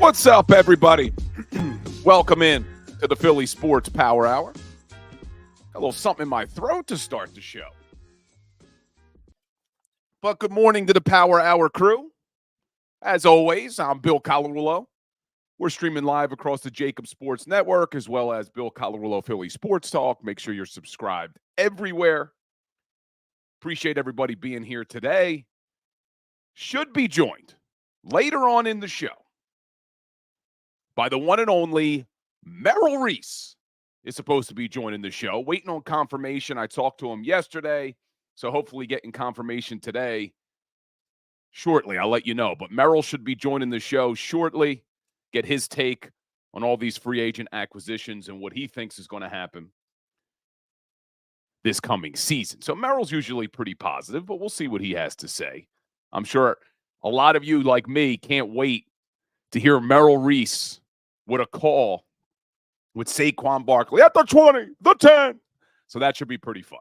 What's up, everybody? Welcome in to the Philly Sports Power Hour. Got a little something in my throat to start the show. But good morning to the Power Hour crew. As always, I'm Bill Colarulo. We're streaming live across the JAKIB Sports Network as well as Bill Colarulo Philly Sports Talk. Make sure you're subscribed everywhere. Appreciate everybody being here today. Should be joined later on in the show by the one and only Merrill Reese is supposed to be joining the show. Waiting on confirmation. I talked to him yesterday, so hopefully getting confirmation today shortly. I'll let you know. But Merrill should be joining the show shortly, get his take on all these free agent acquisitions and what he thinks is going to happen this coming season. So Merrill's usually pretty positive, but we'll see what he has to say. I'm sure a lot of you, like me, can't wait to hear Merrill Reese with a call with Saquon Barkley at the 20, the 10. So that should be pretty fun.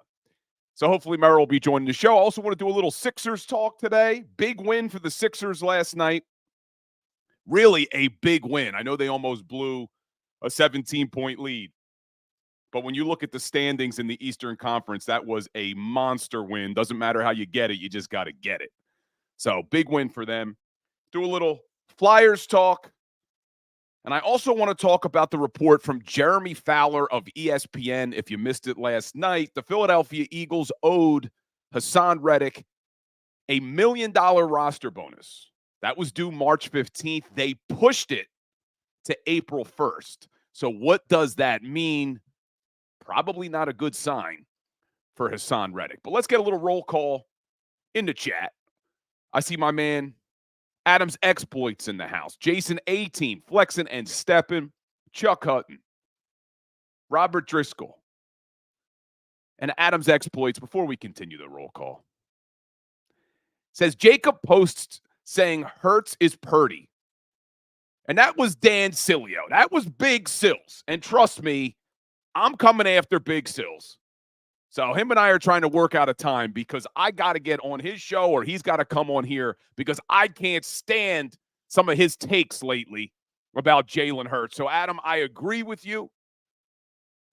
So hopefully Merrill will be joining the show. I also want to do a little Sixers talk today. Big win for the Sixers last night. Really a big win. I know they almost blew a 17-point lead. But when you look at the standings in the Eastern Conference, that was a monster win. Doesn't matter how you get it. You just got to get it. So big win for them. Do a little Flyers talk. And I also want to talk about the report from Jeremy Fowler of ESPN. If you missed it last night, the Philadelphia Eagles owed Haason Reddick a $1 million roster bonus. That was due March 15th. They pushed it to April 1st. So what does that mean? Probably not a good sign for Haason Reddick. But let's get a little roll call in the chat. I see my man Adam's Exploits in the house. Jason A-Team, flexing and stepping. Chuck Hutton. Robert Driscoll. And Adam's Exploits, before we continue the roll call, says Jacob posts saying Hurts is Purdy. And that was Dan Sileo. That was Big Sills. And trust me, I'm coming after Big Sills. So him and I are trying to work out a time because I got to get on his show or he's got to come on here because I can't stand some of his takes lately about Jalen Hurts. So, Adam, I agree with you.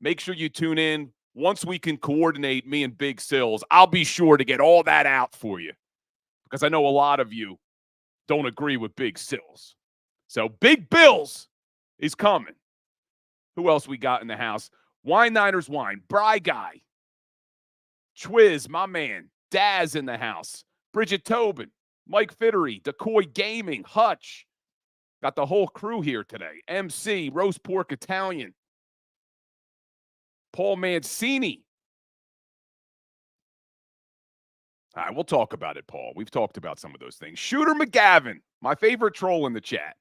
Make sure you tune in. Once we can coordinate, me and Big Sills, I'll be sure to get all that out for you because I know a lot of you don't agree with Big Sills. So, Big Bills is coming. Who else we got in the house? Wine Niners Wine, Bry Guy. Twiz, my man, Daz in the house, Bridget Tobin, Mike Fittery, Decoy Gaming, Hutch. Got the whole crew here today. MC, Roast Pork Italian, Paul Mancini. All right, we'll talk about it, Paul. We've talked about some of those things. Shooter McGavin, my favorite troll in the chat.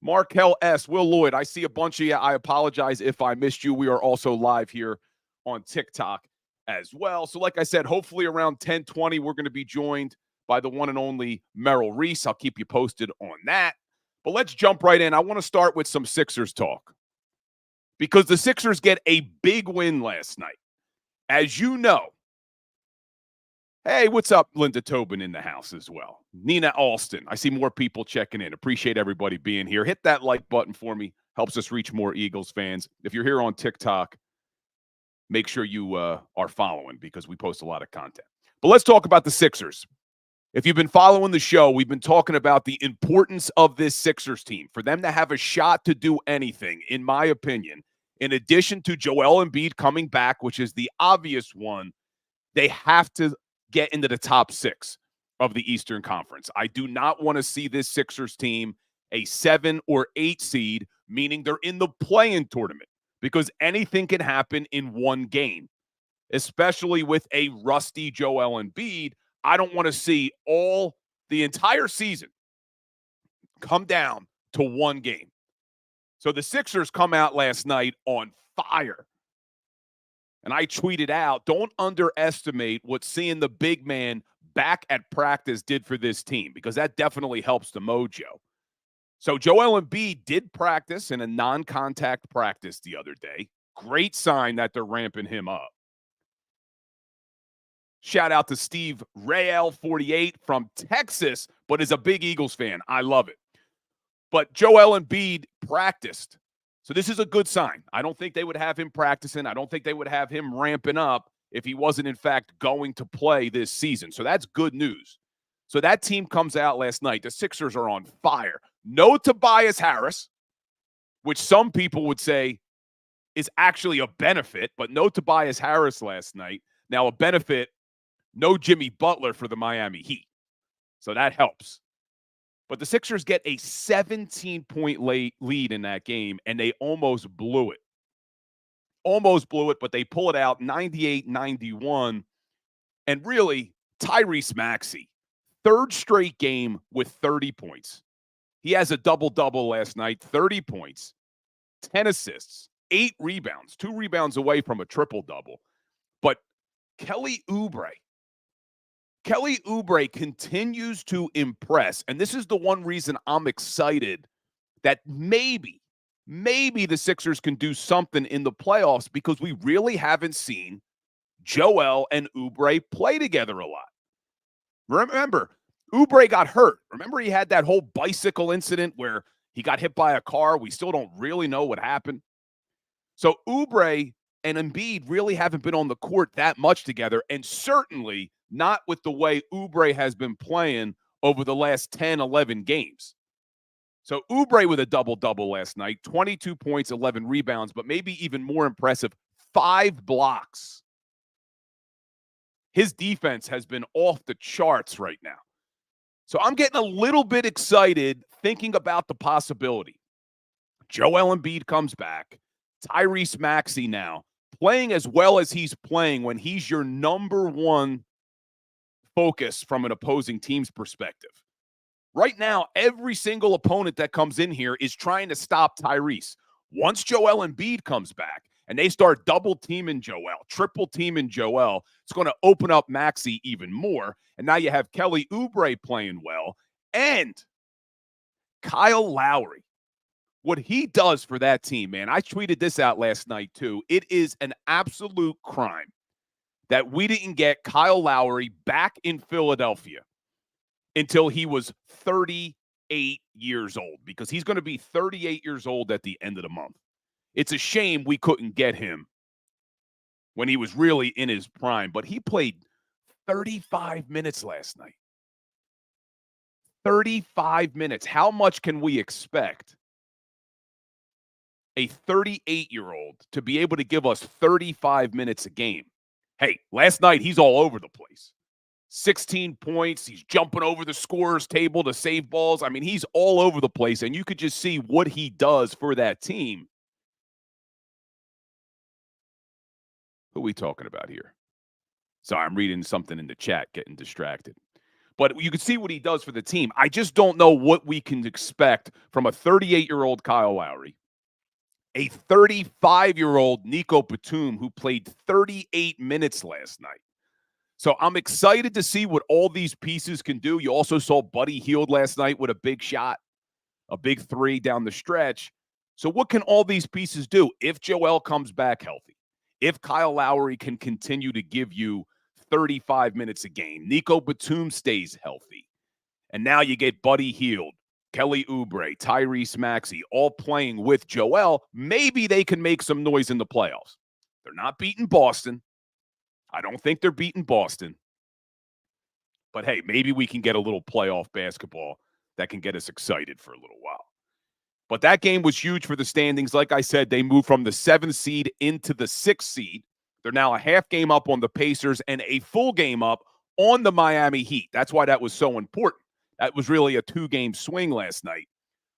Markel S., Will Lloyd, I see a bunch of you. I apologize if I missed you. We are also live here on TikTok as well. So like I said, hopefully around 10:20, we're going to be joined by the one and only Merrill Reese. I'll keep you posted on that. But let's jump right in. I want to start with some Sixers talk because the Sixers get a big win last night. As you know, hey, what's up, Linda Tobin in the house as well. Nina Alston. I see more people checking in. Appreciate everybody being here. Hit that like button for me. Helps us reach more Eagles fans. If you're here on TikTok, make sure you are following because we post a lot of content. But let's talk about the Sixers. If you've been following the show, we've been talking about the importance of this Sixers team. For them to have a shot to do anything, in my opinion, in addition to Joel Embiid coming back, which is the obvious one, they have to get into the top 6 of the Eastern Conference. I do not want to see this Sixers team a 7 or 8 seed, meaning they're in the play-in tournament. Because anything can happen in one game, especially with a rusty Joel Embiid. I don't want to see the entire season come down to one game. So the Sixers come out last night on fire. And I tweeted out, don't underestimate what seeing the big man back at practice did for this team, because that definitely helps the mojo. So Joel Embiid did practice in a non-contact practice the other day. Great sign that they're ramping him up. Shout out to Steve Rael, 48 from Texas, but is a big Eagles fan. I love it. But Joel Embiid practiced. So this is a good sign. I don't think they would have him practicing. I don't think they would have him ramping up if he wasn't, in fact, going to play this season. So that's good news. So that team comes out last night. The Sixers are on fire. No Tobias Harris, which some people would say is actually a benefit, but no Tobias Harris last night. Now a benefit, no Jimmy Butler for the Miami Heat. So that helps. But the Sixers get a 17-point lead in that game, and they almost blew it. Almost blew it, but they pull it out 98-91. And really, Tyrese Maxey, third straight game with 30 points. He has a double-double last night, 30 points, 10 assists, 8 rebounds, 2 rebounds away from a triple-double. But Kelly Oubre continues to impress, and this is the one reason I'm excited that maybe the Sixers can do something in the playoffs, because we really haven't seen Joel and Oubre play together a lot. Remember, Oubre got hurt. Remember, he had that whole bicycle incident where he got hit by a car. We still don't really know what happened. So Oubre and Embiid really haven't been on the court that much together, and certainly not with the way Oubre has been playing over the last 10, 11 games. So Oubre with a double-double last night, 22 points, 11 rebounds, but maybe even more impressive, 5 blocks. His defense has been off the charts right now. So I'm getting a little bit excited thinking about the possibility. Joel Embiid comes back. Tyrese Maxey now playing as well as he's playing when he's your number one focus from an opposing team's perspective. Right now, every single opponent that comes in here is trying to stop Tyrese. Once Joel Embiid comes back and they start double teaming Joel, triple teaming Joel, it's going to open up Maxey even more. And now you have Kelly Oubre playing well, and Kyle Lowry. What he does for that team, man, I tweeted this out last night too. It is an absolute crime that we didn't get Kyle Lowry back in Philadelphia until he was 38 years old, because he's going to be 38 years old at the end of the month. It's a shame we couldn't get him when he was really in his prime, but he played 35 minutes last night. 35 minutes. How much can we expect a 38-year-old to be able to give us 35 minutes a game? Hey, last night he's all over the place. 16 points. He's jumping over the scorer's table to save balls. I mean, he's all over the place, and you could just see what he does for that team. Who are we talking about here? Sorry, I'm reading something in the chat, getting distracted. But you can see what he does for the team. I just don't know what we can expect from a 38-year-old Kyle Lowry, a 35-year-old Nico Batum who played 38 minutes last night. So I'm excited to see what all these pieces can do. You also saw Buddy Hield last night with a big shot, a big 3 down the stretch. So what can all these pieces do if Joel comes back healthy? If Kyle Lowry can continue to give you 35 minutes a game, Nico Batum stays healthy, and now you get Buddy Hield, Kelly Oubre, Tyrese Maxey all playing with Joel, maybe they can make some noise in the playoffs. They're not beating Boston. I don't think they're beating Boston. But, hey, maybe we can get a little playoff basketball that can get us excited for a little while. But that game was huge for the standings. Like I said, they moved from the 7th seed into the 6th seed. They're now a half game up on the Pacers and a full game up on the Miami Heat. That's why that was so important. That was really a 2-game swing last night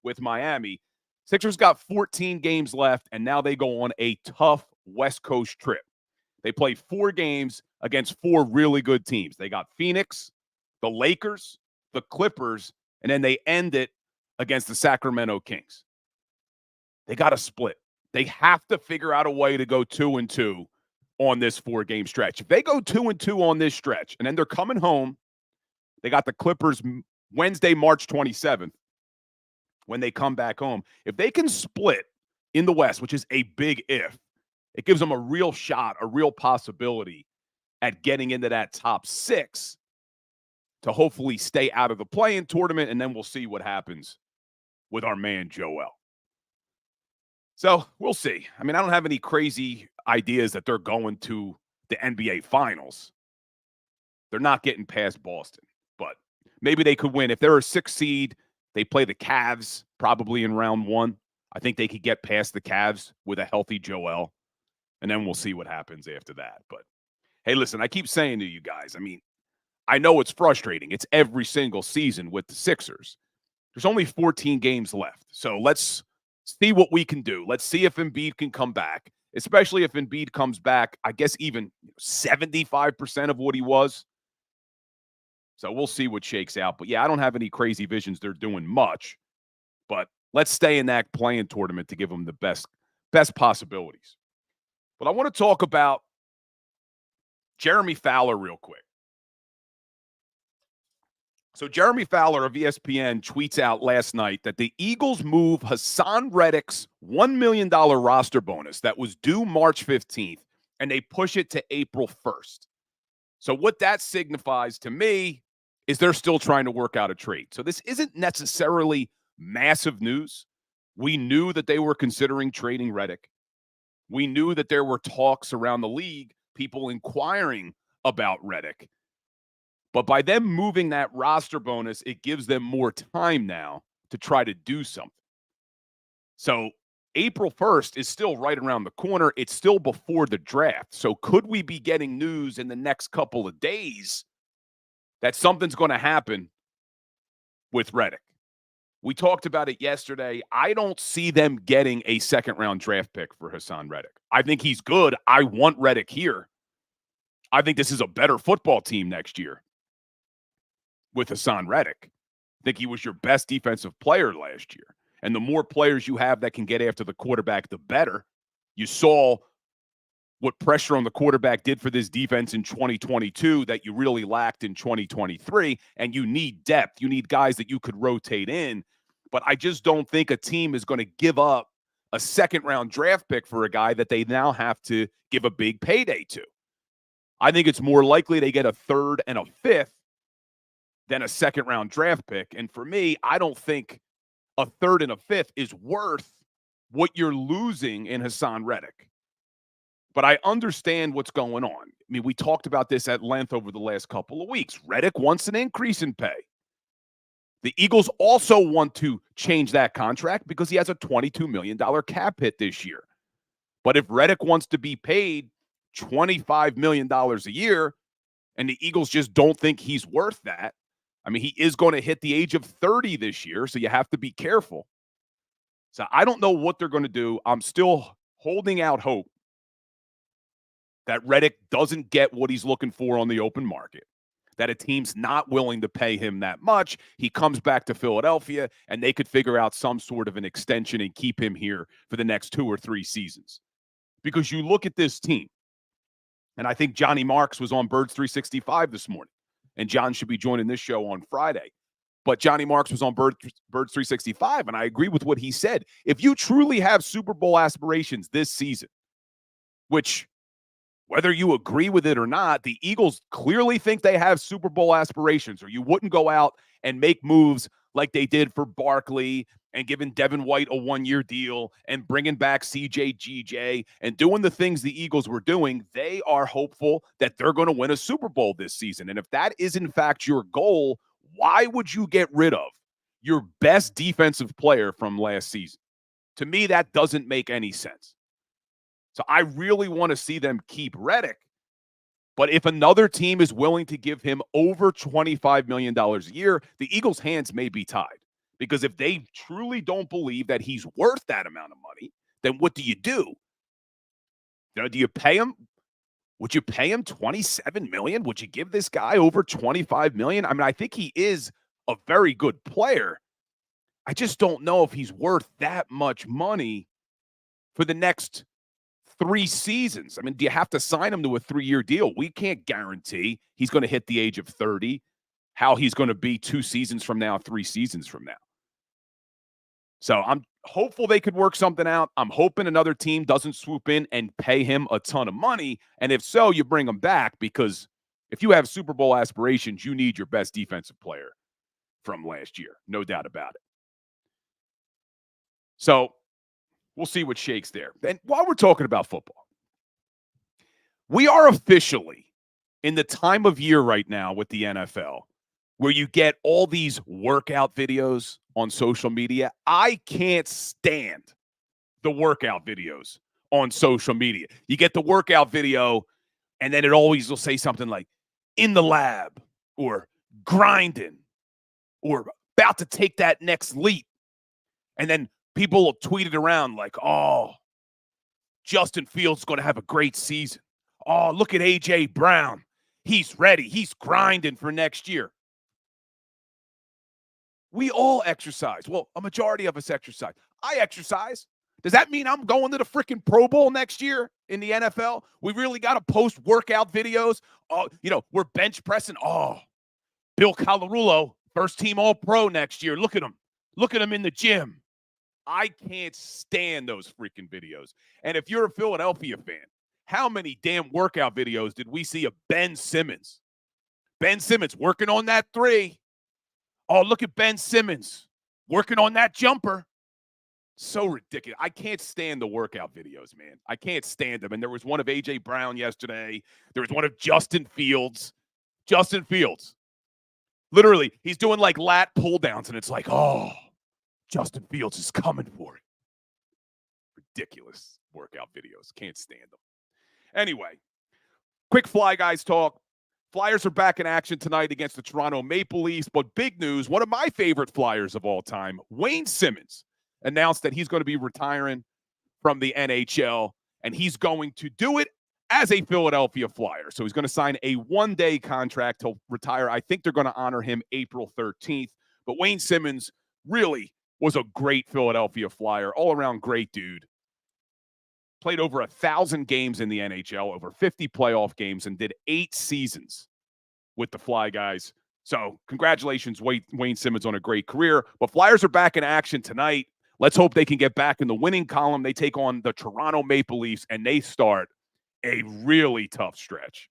with Miami. Sixers got 14 games left, and now they go on a tough West Coast trip. They play 4 games against 4 really good teams. They got Phoenix, the Lakers, the Clippers, and then they end it against the Sacramento Kings. They got to split. They have to figure out a way to go 2-2 on this 4-game stretch. If they go 2-2 on this stretch, and then they're coming home, they got the Clippers Wednesday, March 27th, when they come back home. If they can split in the West, which is a big if, it gives them a real shot, a real possibility at getting into that top 6 to hopefully stay out of the play-in tournament, and then we'll see what happens with our man Joel. So we'll see. I mean, I don't have any crazy ideas that they're going to the NBA Finals. They're not getting past Boston, but maybe they could win. If they're a 6 seed, they play the Cavs probably in round 1. I think they could get past the Cavs with a healthy Joel, and then we'll see what happens after that. But, hey, listen, I keep saying to you guys, I mean, I know it's frustrating. It's every single season with the Sixers. There's only 14 games left, so let's see what we can do. Let's see if Embiid can come back, especially if Embiid comes back, I guess even 75% of what he was. So we'll see what shakes out. But, yeah, I don't have any crazy visions they're doing much. But let's stay in that playing tournament to give them the best possibilities. But I want to talk about Jeremy Fowler real quick. So Jeremy Fowler of ESPN tweets out last night that the Eagles move Haason Reddick's $1 million roster bonus that was due March 15th, and they push it to April 1st. So what that signifies to me is they're still trying to work out a trade. So this isn't necessarily massive news. We knew that they were considering trading Reddick. We knew that there were talks around the league, people inquiring about Reddick. But by them moving that roster bonus, it gives them more time now to try to do something. So April 1st is still right around the corner. It's still before the draft. So could we be getting news in the next couple of days that something's going to happen with Reddick? We talked about it yesterday. I don't see them getting a second-round draft pick for Haason Reddick. I think he's good. I want Reddick here. I think this is a better football team next year with Haason Reddick. I think he was your best defensive player last year. And the more players you have that can get after the quarterback, the better. You saw what pressure on the quarterback did for this defense in 2022 that you really lacked in 2023, and you need depth. You need guys that you could rotate in. But I just don't think a team is going to give up a second-round draft pick for a guy that they now have to give a big payday to. I think it's more likely they get a third and a fifth than a second-round draft pick. And for me, I don't think a third and a fifth is worth what you're losing in Haason Reddick. But I understand what's going on. I mean, we talked about this at length over the last couple of weeks. Reddick wants an increase in pay. The Eagles also want to change that contract because he has a $22 million cap hit this year. But if Reddick wants to be paid $25 million a year and the Eagles just don't think he's worth that, I mean, he is going to hit the age of 30 this year, so you have to be careful. So I don't know what they're going to do. I'm still holding out hope that Reddick doesn't get what he's looking for on the open market, that a team's not willing to pay him that much. He comes back to Philadelphia, and they could figure out some sort of an extension and keep him here for the next 2 or 3 seasons. Because you look at this team, and I think Johnny Marks was on Birds 365 this morning, and John should be joining this show on Friday. But Johnny Marks was on Birds 365, and I agree with what he said. If you truly have Super Bowl aspirations this season, which whether you agree with it or not, the Eagles clearly think they have Super Bowl aspirations, or you wouldn't go out and make moves like they did for Barkley and giving Devin White a 1-year deal and bringing back CJGJ and doing the things the Eagles were doing. They are hopeful that they're going to win a Super Bowl this season. And if that is, in fact, your goal, why would you get rid of your best defensive player from last season? To me, that doesn't make any sense. So I really want to see them keep Reddick. But if another team is willing to give him over $25 million a year, the Eagles' hands may be tied. Because if they truly don't believe that he's worth that amount of money, then what do? You know, do you pay him? Would you pay him $27 million? Would you give this guy over $25 million? I mean, I think he is a very good player. I just don't know if he's worth that much money for the next 3 seasons. I mean, do you have to sign him to a 3-year deal? We can't guarantee he's going to hit the age of 30, how he's going to be 2 seasons from now, 3 seasons from now. So I'm hopeful they could work something out. I'm hoping another team doesn't swoop in and pay him a ton of money. And if so, you bring him back, because if you have Super Bowl aspirations, you need your best defensive player from last year. No doubt about it. So we'll see what shakes there. And while we're talking about football, we are officially in the time of year right now with the NFL where you get all these workout videos on social media. I can't stand the workout videos on social media. You get the workout video, and then it always will say something like, in the lab, or grinding, or about to take that next leap. And then people will tweet it around like, oh, Justin Fields is going to have a great season. Oh, look at A.J. Brown. He's ready. He's grinding for next year. We all exercise. Well, a majority of us exercise. I exercise. Does that mean I'm going to the freaking Pro Bowl next year in the NFL? We really got to post workout videos. Oh, we're bench pressing. Oh, Bill Colarulo, first team All-Pro next year. Look at him. Look at him in the gym. I can't stand those freaking videos. And if you're a Philadelphia fan, how many damn workout videos did we see of Ben Simmons? Ben Simmons working on that 3. Oh, look at Ben Simmons working on that jumper. So ridiculous. I can't stand the workout videos, man. I can't stand them. And there was one of A.J. Brown yesterday. There was one of Justin Fields. Justin Fields. Literally, he's doing like lat pull downs, and it's like, oh, Justin Fields is coming for it. Ridiculous workout videos. Can't stand them. Anyway, quick Fly Guys talk. Flyers are back in action tonight against the Toronto Maple Leafs, but big news, one of my favorite Flyers of all time, Wayne Simmons, announced that he's going to be retiring from the NHL, and he's going to do it as a Philadelphia Flyer. So he's going to sign a one-day contract. He'll retire. I think they're going to honor him April 13th. But Wayne Simmons really was a great Philadelphia Flyer, all-around great dude. Played over 1,000 games in the NHL, over 50 playoff games, and did 8 seasons with the Fly Guys. So congratulations, Wayne Simmons, on a great career. But Flyers are back in action tonight. Let's hope they can get back in the winning column. They take on the Toronto Maple Leafs, and they start a really tough stretch.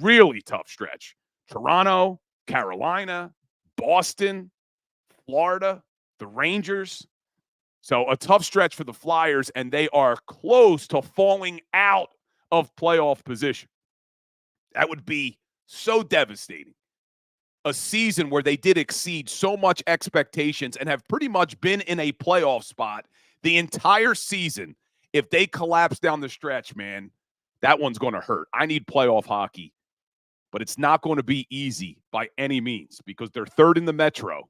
Really tough stretch. Toronto, Carolina, Boston, Florida, the Rangers. So a tough stretch for the Flyers, and they are close to falling out of playoff position. That would be so devastating. A season where they did exceed so much expectations and have pretty much been in a playoff spot the entire season. If they collapse down the stretch, man, that one's going to hurt. I need playoff hockey, but it's not going to be easy by any means because they're third in the Metro.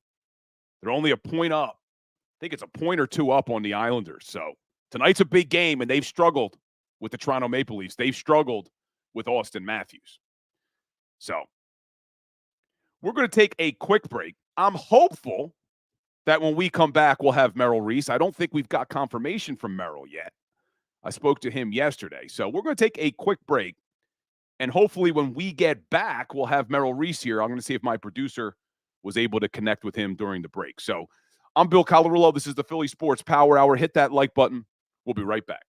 They're only a point up. I think it's a point or 2 up on the Islanders. So tonight's a big game, and they've struggled with the Toronto Maple Leafs. They've struggled with Austin Matthews. So we're going to take a quick break. I'm hopeful that when we come back, we'll have Merrill Reese. I don't think we've got confirmation from Merrill yet. I spoke to him yesterday. So we're going to take a quick break, and hopefully when we get back, we'll have Merrill Reese here. I'm going to see if my producer was able to connect with him during the break. So I'm Bill Colarulo. This is the Philly Sports Power Hour. Hit that like button. We'll be right back.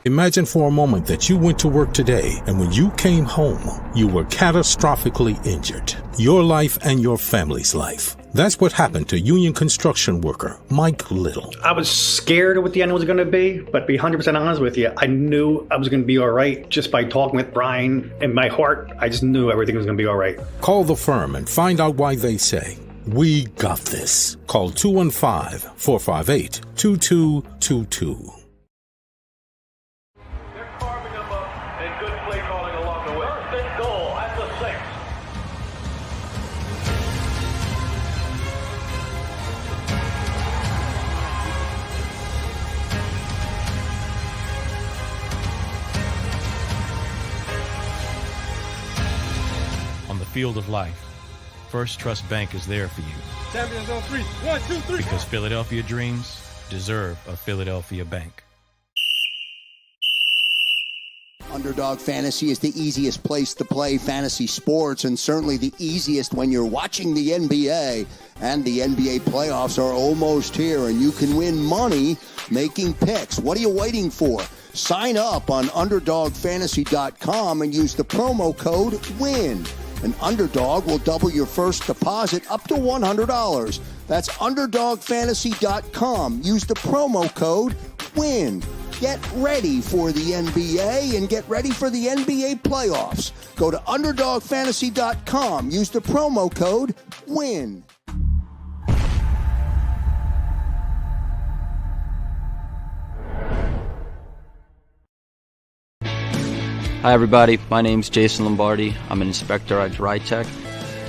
Imagine for a moment that you went to work today and when you came home, you were catastrophically injured. Your life and your family's life. That's what happened to union construction worker Mike Little. I was scared of what the end was going to be, but to be 100% honest with you, I knew I was going to be all right just by talking with Brian. In my heart, I just knew everything was going to be all right. Call the firm and find out why they say, "We got this." Call 215-458-2222. Field of life, First Trust Bank is there for you. Champions on 3. 1, 2, 3. Because Philadelphia dreams deserve a Philadelphia bank. Underdog Fantasy is the easiest place to play fantasy sports, and certainly the easiest when you're watching the NBA. And the NBA playoffs are almost here, and you can win money making picks. What are you waiting for? Sign up on UnderdogFantasy.com and use the promo code WIN. An Underdog will double your first deposit up to $100. That's UnderdogFantasy.com. Use the promo code WIN. Get ready for the NBA and get ready for the NBA playoffs. Go to UnderdogFantasy.com. Use the promo code WIN. Hi everybody, my name's Jason Lombardi. I'm an inspector at DryTech.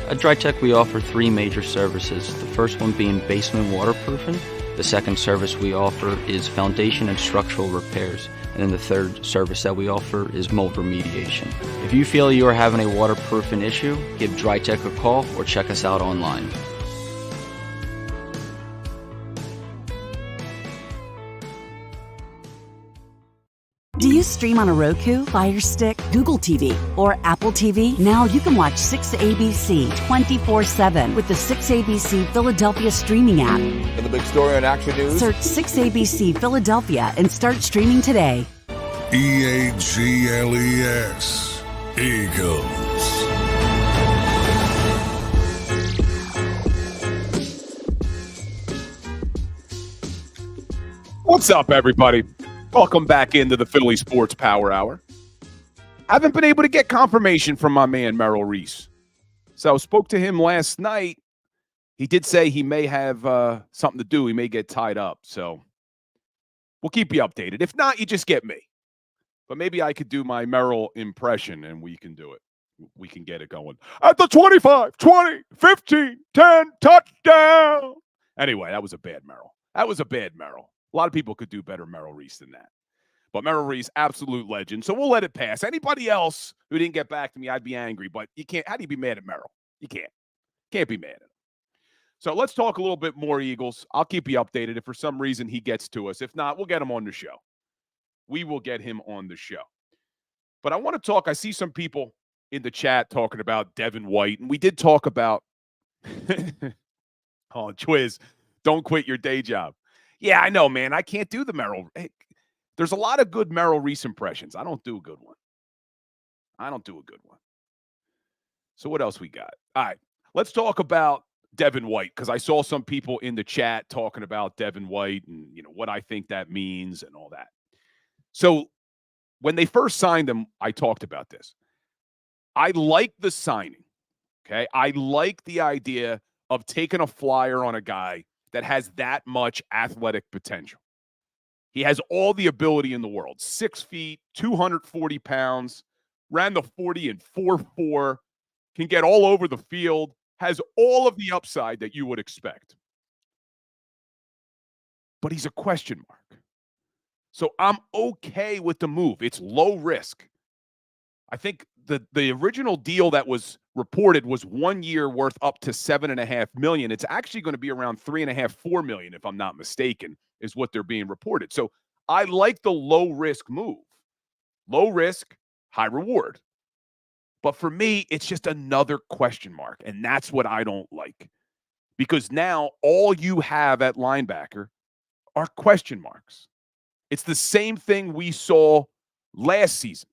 At DryTech we offer three major services, the first one being basement waterproofing. The second service we offer is foundation and structural repairs. And then the third service that we offer is mold remediation. If you feel you are having a waterproofing issue, give DryTech a call or check us out online. Do you stream on a Roku, Fire Stick, Google TV, or Apple TV? Now you can watch 6ABC 24/7 with the 6ABC Philadelphia streaming app. And the big story on Action News? Search 6ABC Philadelphia and start streaming today. EAGLES, Eagles. What's up, everybody? Welcome back into the Philly Sports Power Hour. Haven't been able to get confirmation from my man, Merrill Reese. So I spoke to him last night. He did say he may have something to do. He may get tied up. So we'll keep you updated. If not, you just get me. But maybe I could do my Merrill impression, and we can do it. We can get it going. At the 25, 20, 15, 10, touchdown. Anyway, that was a bad Merrill. A lot of people could do better Merrill Reese than that. But Merrill Reese, absolute legend. So we'll let it pass. Anybody else who didn't get back to me, I'd be angry. But you can't. How do you be mad at Merrill? You can't. Can't be mad at him. So let's talk a little bit more Eagles. I'll keep you updated if for some reason he gets to us. If not, we'll get him on the show. We will get him on the show. But I want to talk. I see some people in the chat talking about Devin White. And we did talk about, Twiz, don't quit your day job. Yeah, I know, man. I can't do the Merrill. Hey, there's a lot of good Merrill Reese impressions. I don't do a good one. So what else we got? All right, let's talk about Devin White, because I saw some people in the chat talking about Devin White and what I think that means and all that. So when they first signed him, I talked about this. I like the signing. Okay, I like the idea of taking a flyer on a guy that has that much athletic potential. He has all the ability in the world. 6 feet, 240 pounds, ran the 40 in 4.4, can get all over the field, has all of the upside that you would expect. But he's a question mark. So I'm okay with the move. It's low risk. I think the original deal that was reported was 1 year worth up to $7.5 million. It's actually going to be around $3.5–4 million, if I'm not mistaken, is what they're being reported. So I like the low risk move. Low risk, high reward. But for me, it's just another question mark, and that's what I don't like. Because now all you have at linebacker are question marks. It's the same thing we saw last season.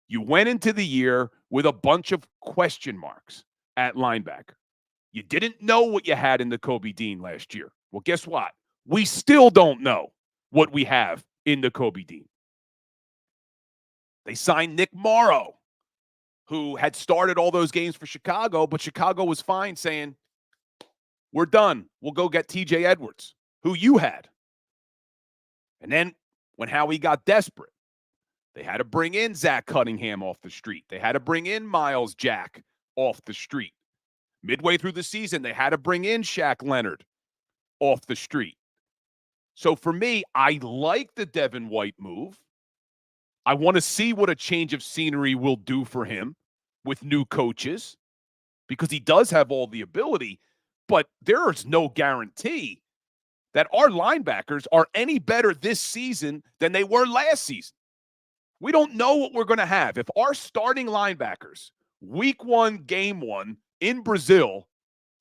You went into the year with a bunch of question marks at linebacker. You didn't know what you had in the Kobe Dean last year. Well, guess what? We still don't know what we have in the Kobe Dean. They signed Nick Morrow, who had started all those games for Chicago, but Chicago was fine saying, we're done. We'll go get TJ Edwards, who you had. And then when Howie got desperate, they had to bring in Zach Cunningham off the street. They had to bring in Miles Jack off the street. Midway through the season, they had to bring in Shaq Leonard off the street. So for me, I like the Devin White move. I want to see what a change of scenery will do for him with new coaches, because he does have all the ability. But there is no guarantee that our linebackers are any better this season than they were last season. We don't know what we're going to have. If our starting linebackers, week 1, game 1, in Brazil,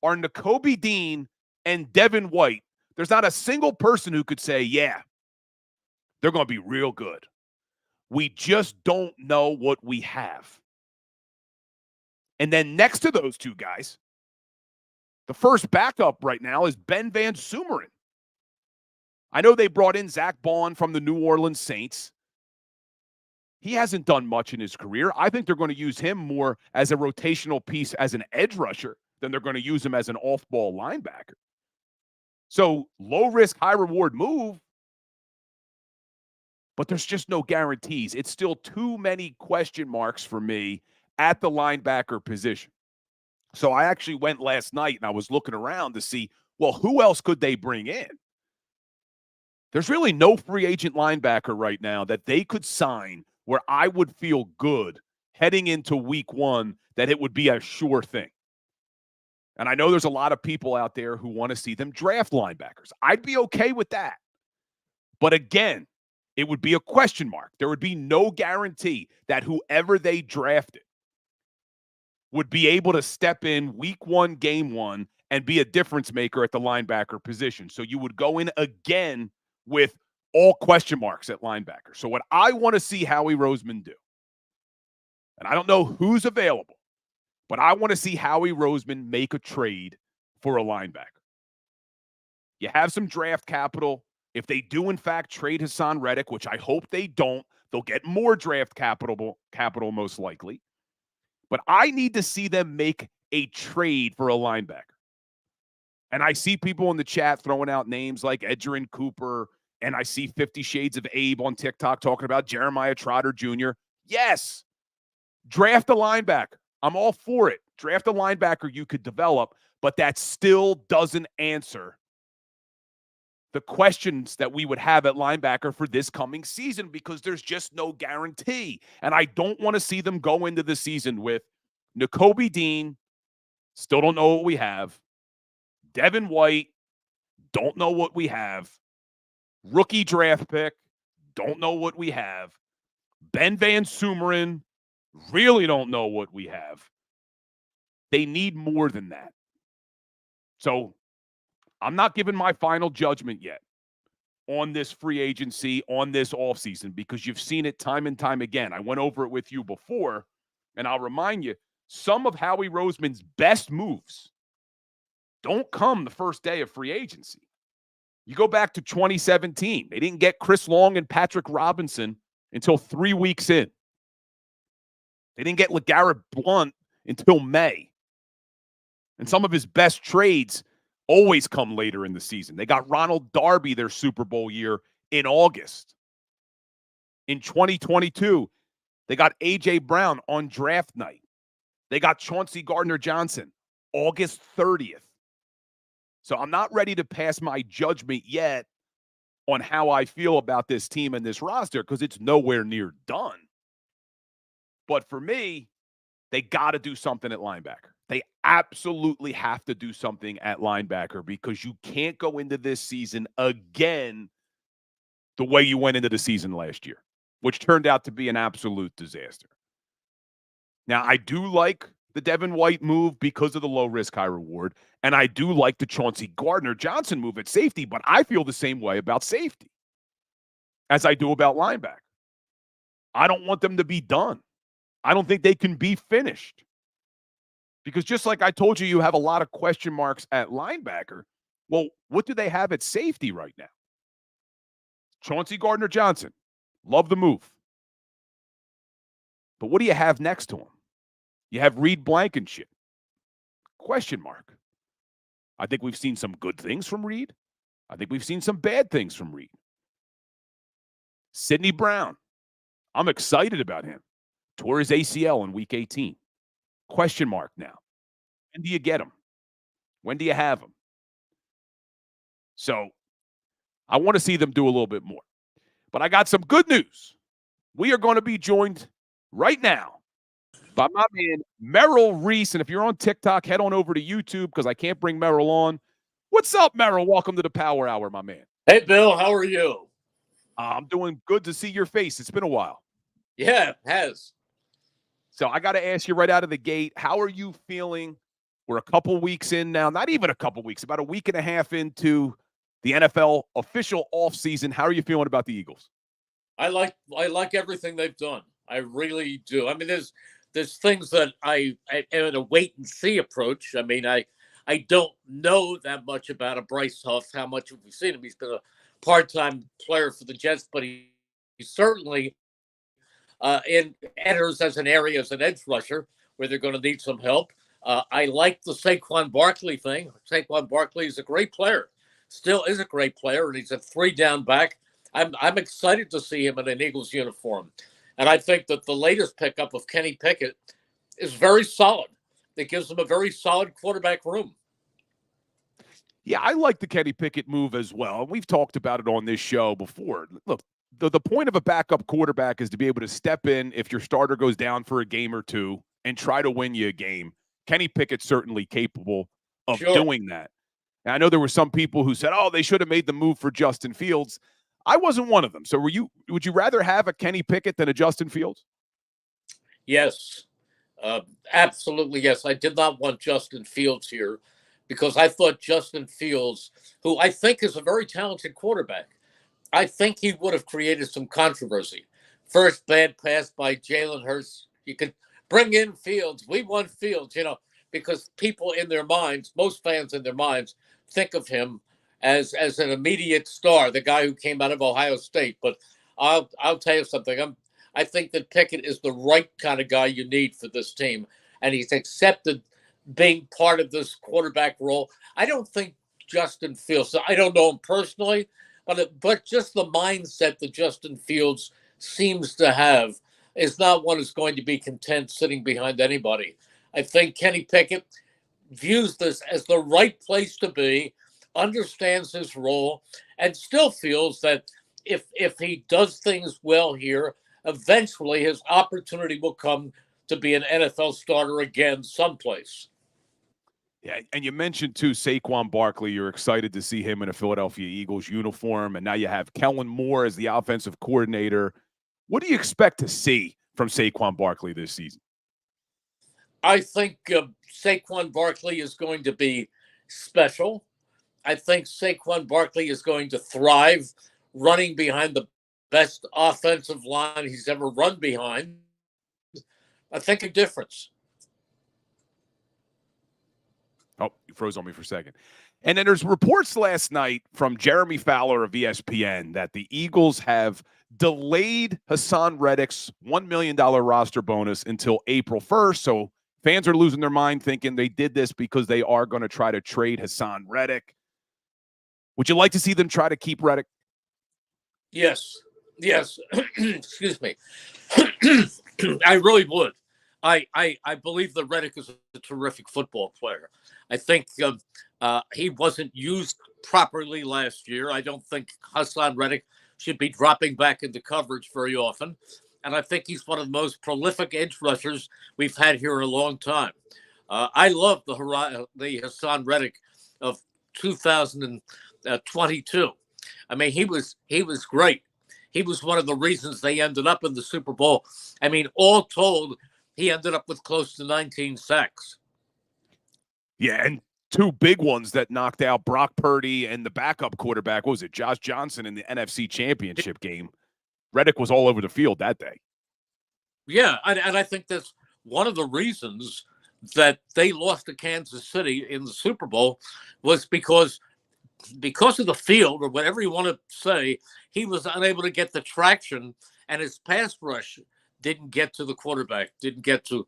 are Nakobe Dean and Devin White, there's not a single person who could say, yeah, they're going to be real good. We just don't know what we have. And then next to those two guys, the first backup right now is Ben Van Sumeren. I know they brought in Zach Bond from the New Orleans Saints. He hasn't done much in his career. I think they're going to use him more as a rotational piece as an edge rusher than they're going to use him as an off-ball linebacker. So low risk, high reward move, but there's just no guarantees. It's still too many question marks for me at the linebacker position. So I actually went last night and I was looking around to see, well, who else could they bring in? There's really no free agent linebacker right now that they could sign where I would feel good heading into week 1 that it would be a sure thing. And I know there's a lot of people out there who want to see them draft linebackers. I'd be okay with that. But again, it would be a question mark. There would be no guarantee that whoever they drafted would be able to step in week 1, game 1, and be a difference maker at the linebacker position. So you would go in again with all question marks at linebacker. So what I want to see Howie Roseman do, and I don't know who's available, but I want to see Howie Roseman make a trade for a linebacker. You have some draft capital. If they do, in fact, trade Haason Reddick, which I hope they don't, they'll get more draft capital most likely. But I need to see them make a trade for a linebacker. And I see people in the chat throwing out names like Edgerrin Cooper, and I see 50 Shades of Abe on TikTok talking about Jeremiah Trotter Jr. Yes, draft a linebacker. I'm all for it. Draft a linebacker you could develop, but that still doesn't answer the questions that we would have at linebacker for this coming season because there's just no guarantee. And I don't want to see them go into the season with Nakobe Dean, still don't know what we have. Devin White, don't know what we have. Rookie draft pick, don't know what we have. Ben Van Sumeren, really don't know what we have. They need more than that. So I'm not giving my final judgment yet on this free agency, on this offseason, because you've seen it time and time again. I went over it with you before, and I'll remind you, some of Howie Roseman's best moves don't come the first day of free agency. You go back to 2017. They didn't get Chris Long and Patrick Robinson until 3 weeks in. They didn't get LeGarrette Blount until May. And some of his best trades always come later in the season. They got Ronald Darby their Super Bowl year in August. In 2022, they got A.J. Brown on draft night. They got Chauncey Gardner-Johnson August 30th. So I'm not ready to pass my judgment yet on how I feel about this team and this roster because it's nowhere near done. But for me, they got to do something at linebacker. They absolutely have to do something at linebacker because you can't go into this season again the way you went into the season last year, which turned out to be an absolute disaster. Now, I do like the Devin White move because of the low risk, high reward. And I do like the Chauncey Gardner-Johnson move at safety, but I feel the same way about safety as I do about linebacker. I don't want them to be done. I don't think they can be finished. Because just like I told you, you have a lot of question marks at linebacker. Well, what do they have at safety right now? Chauncey Gardner-Johnson. Love the move. But what do you have next to him? You have Reed Blankenship. Question mark. I think we've seen some good things from Reed. I think we've seen some bad things from Reed. Sidney Brown. I'm excited about him. Tore his ACL in week 18. Question mark now. When do you get him? When do you have him? So I want to see them do a little bit more. But I got some good news. We are going to be joined right now by my man Merrill Reese. And if you're on TikTok, head on over to YouTube because I can't bring Merrill on. What's up, Merrill? Welcome to the Power Hour, my man. Hey, Bill, how are you? I'm doing good to see your face. It's been a while. Yeah, it has. So I got to ask you right out of the gate, how are you feeling? We're a couple weeks in now, not even a couple weeks, about a week and a half into the NFL official offseason. How are you feeling about the Eagles? I like everything they've done. I really do. I mean, there's things that I am in a wait and see approach. I mean, I don't know that much about a Bryce Huff. How much have we seen him? He's been a part-time player for the Jets, but he certainly enters as an area as an edge rusher where they're going to need some help. I like the Saquon Barkley thing. Saquon Barkley is a great player, still is a great player, and he's a 3-down back. I'm excited to see him in an Eagles uniform. And I think that the latest pickup of Kenny Pickett is very solid. It gives them a very solid quarterback room. Yeah, I like the Kenny Pickett move as well. We've talked about it on this show before. Look, the point of a backup quarterback is to be able to step in if your starter goes down for a game or two and try to win you a game. Kenny Pickett's certainly capable of doing that. And I know there were some people who said, oh, they should have made the move for Justin Fields. I wasn't one of them. So would you rather have a Kenny Pickett than a Justin Fields? Yes, absolutely yes. I did not want Justin Fields here because I thought Justin Fields, who I think is a very talented quarterback, I think he would have created some controversy. First bad pass by Jalen Hurts. You could bring in Fields. We want Fields, because people in their minds, most fans in their minds, think of him as an immediate star, the guy who came out of Ohio State. But I'll tell you something. I think that Pickett is the right kind of guy you need for this team, and he's accepted being part of this quarterback role. I don't think Justin Fields, I don't know him personally, but just the mindset that Justin Fields seems to have is not one who's going to be content sitting behind anybody. I think Kenny Pickett views this as the right place to be, understands his role, and still feels that if he does things well here, eventually his opportunity will come to be an NFL starter again someplace. Yeah, and you mentioned, too, Saquon Barkley. You're excited to see him in a Philadelphia Eagles uniform, and now you have Kellen Moore as the offensive coordinator. What do you expect to see from Saquon Barkley this season? I think Saquon Barkley is going to be special. I think Saquon Barkley is going to thrive running behind the best offensive line he's ever run behind. I think a difference. Oh, you froze on me for a second. And then there's reports last night from Jeremy Fowler of ESPN that the Eagles have delayed Haason Reddick's $1 million roster bonus until April 1st. So fans are losing their mind thinking they did this because they are going to try to trade Haason Reddick. Would you like to see them try to keep Reddick? Yes. Excuse me. I really would. I believe that Reddick is a terrific football player. I think he wasn't used properly last year. I don't think Haason Reddick should be dropping back into coverage very often. And I think he's one of the most prolific edge rushers we've had here in a long time. I love the Haason Reddick of 2022. I mean, he was great. He was one of the reasons they ended up in the Super Bowl. I mean, all told, he ended up with close to 19 sacks. Yeah, and two big ones that knocked out Brock Purdy and the backup quarterback, what was it, Josh Johnson in the NFC Championship game. Reddick was all over the field that day. Yeah, and I think that's one of the reasons that they lost to Kansas City in the Super Bowl was because of the field, or whatever you want to say, he was unable to get the traction, and his pass rush didn't get to the quarterback, didn't get to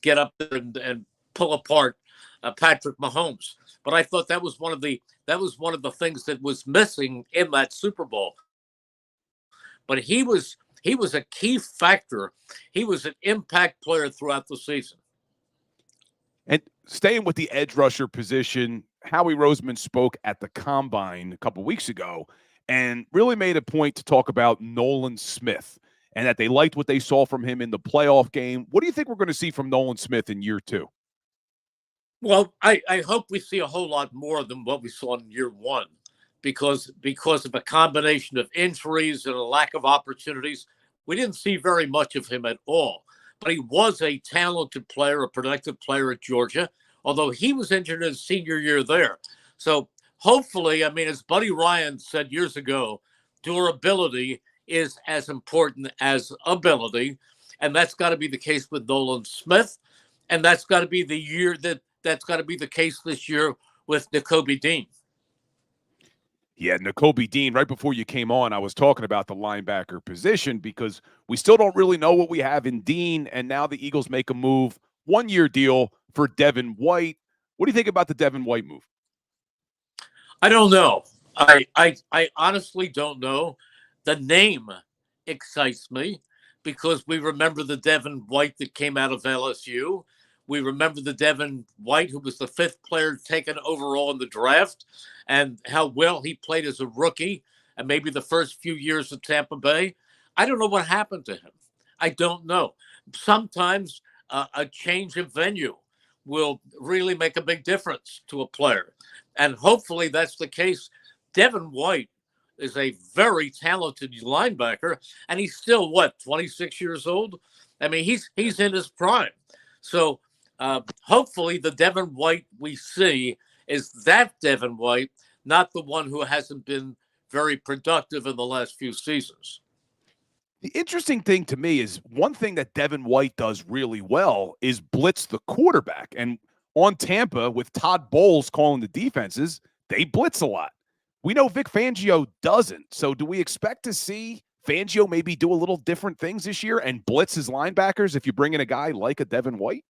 get up and pull apart Patrick Mahomes. But I thought that was one of the things that was missing in that Super Bowl. But he was a key factor. He was an impact player throughout the season. And staying with the edge rusher position, Howie Roseman spoke at the Combine a couple weeks ago and really made a point to talk about Nolan Smith and that they liked what they saw from him in the playoff game. What do you think we're going to see from Nolan Smith in year 2? Well, I hope we see a whole lot more than what we saw in year 1 because of a combination of injuries and a lack of opportunities. We didn't see very much of him at all. But he was a talented player, a productive player at Georgia, although he was injured in his senior year there. So hopefully, I mean, as Buddy Ryan said years ago, durability is as important as ability. And that's got to be the case with Nolan Smith. And that's got to be that's got to be the case this year with Nakobe Dean. Yeah, Nakobe Dean, right before you came on, I was talking about the linebacker position because we still don't really know what we have in Dean, and now the Eagles make a move, 1-year deal for Devin White. What do you think about the Devin White move? I don't know. I honestly don't know. The name excites me because we remember the Devin White that came out of LSU. We remember the Devin White, who was the 5th player taken overall in the draft, and how well he played as a rookie and maybe the first few years of Tampa Bay. I don't know what happened to him. I don't know. Sometimes a change of venue will really make a big difference to a player. And hopefully that's the case. Devin White is a very talented linebacker, and he's still, 26 years old? I mean, he's in his prime. So hopefully the Devin White we see is that Devin White, not the one who hasn't been very productive in the last few seasons. The interesting thing to me is one thing that Devin White does really well is blitz the quarterback. And on Tampa, with Todd Bowles calling the defenses, they blitz a lot. We know Vic Fangio doesn't. So do we expect to see Fangio maybe do a little different things this year and blitz his linebackers if you bring in a guy like a Devin White?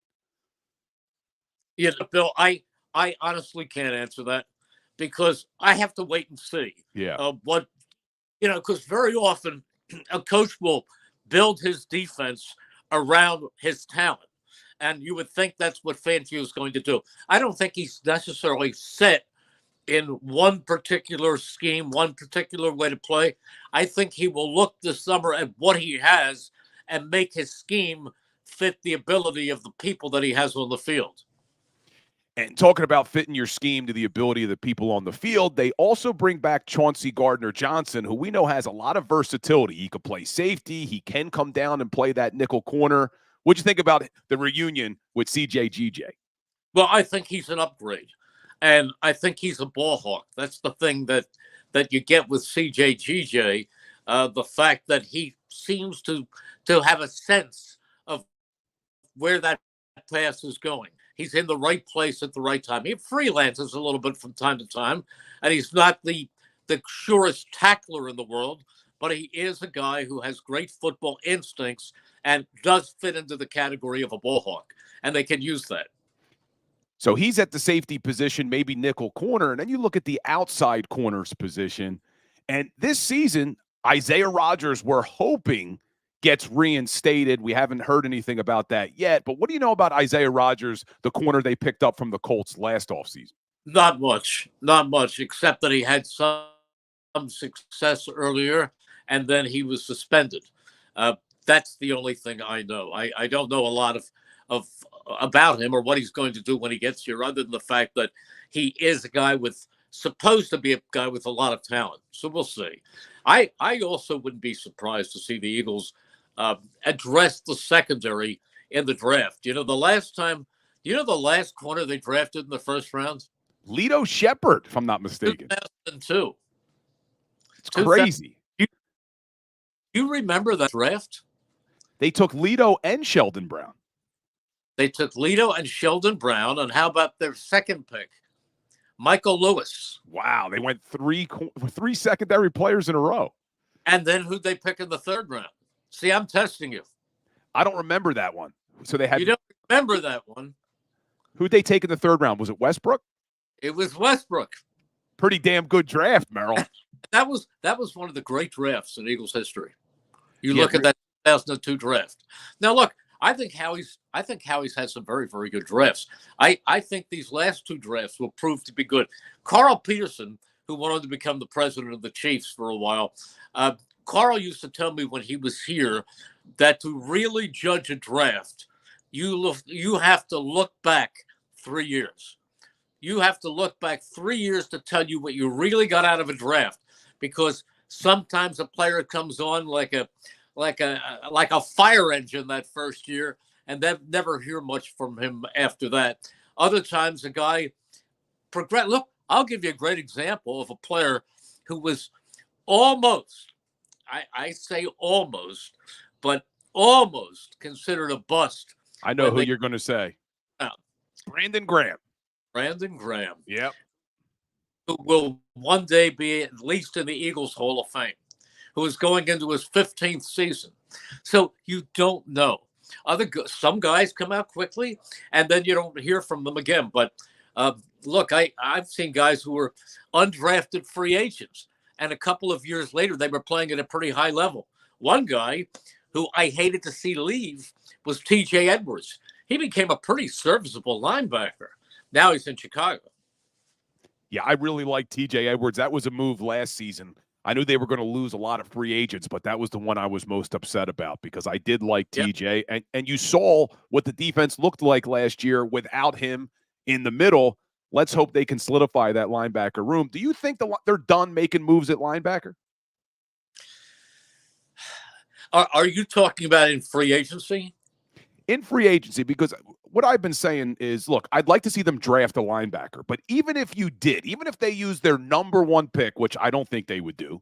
Yeah, Bill, I honestly can't answer that because I have to wait and see. Yeah. Because very often a coach will build his defense around his talent. And you would think that's what Fangio is going to do. I don't think he's necessarily set in one particular scheme, one particular way to play. I think he will look this summer at what he has and make his scheme fit the ability of the people that he has on the field. And talking about fitting your scheme to the ability of the people on the field, they also bring back Chauncey Gardner-Johnson, who we know has a lot of versatility. He could play safety. He can come down and play that nickel corner. What'd you think about the reunion with CJGJ? Well, I think he's an upgrade, and I think he's a ball hawk. That's the thing that you get with CJGJ, the fact that he seems to have a sense of where that pass is going. He's in the right place at the right time. He freelances a little bit from time to time, and he's not the surest tackler in the world, but he is a guy who has great football instincts and does fit into the category of a ball hawk, and they can use that. So he's at the safety position, maybe nickel corner, and then you look at the outside corners position, and this season, Isaiah Rodgers, we're hoping, gets reinstated. We haven't heard anything about that yet, but what do you know about Isaiah Rodgers, the corner they picked up from the Colts last offseason? Not much, except that he had some success earlier, and then he was suspended. That's the only thing I know. I don't know a lot of about him or what he's going to do when he gets here, other than the fact that he is a guy supposed to be a guy with a lot of talent. So we'll see. I also wouldn't be surprised to see the Eagles address the secondary in the draft. The last corner they drafted in the first round? Lito Shepherd, if I'm not mistaken. 2002. It's crazy. You remember that draft? They took Lito and Sheldon Brown. And how about their second pick? Michael Lewis. Wow, they went three secondary players in a row. And then who'd they pick in the third round? See, I'm testing you. I don't remember that one. So they had. You don't remember that one? Who'd they take in the third round? Was it Westbrook? It was Westbrook. Pretty damn good draft, Merrill. That was one of the great drafts in Eagles history. Look at that 2002 draft. Now, look, I think Howie's had some very, very good drafts. I think these last two drafts will prove to be good. Carl Peterson, who wanted to become the president of the Chiefs for a while, Carl used to tell me when he was here that to really judge a draft, you have to look back 3 years. You have to look back 3 years to tell you what you really got out of a draft, because sometimes a player comes on like a fire engine that first year, and then never hear much from him after that. Other times, a guy progress. Look, I'll give you a great example of a player who was almost, I say almost, but almost considered a bust. I know who you're going to say. Brandon Graham. Brandon Graham. Yep. Who will one day be at least in the Eagles Hall of Fame, who is going into his 15th season. So you don't know. Some guys come out quickly, and then you don't hear from them again. But look, I've seen guys who were undrafted free agents, and a couple of years later, they were playing at a pretty high level. One guy who I hated to see leave was T.J. Edwards. He became a pretty serviceable linebacker. Now he's in Chicago. Yeah, I really like T.J. Edwards. That was a move last season. I knew they were going to lose a lot of free agents, but that was the one I was most upset about because I did like TJ. And you saw what the defense looked like last year without him in the middle. Let's hope they can solidify that linebacker room. Do you think they're done making moves at linebacker? Are you talking about in free agency? In free agency, because what I've been saying is, look, I'd like to see them draft a linebacker, but even if they use their number one pick, which I don't think they would do,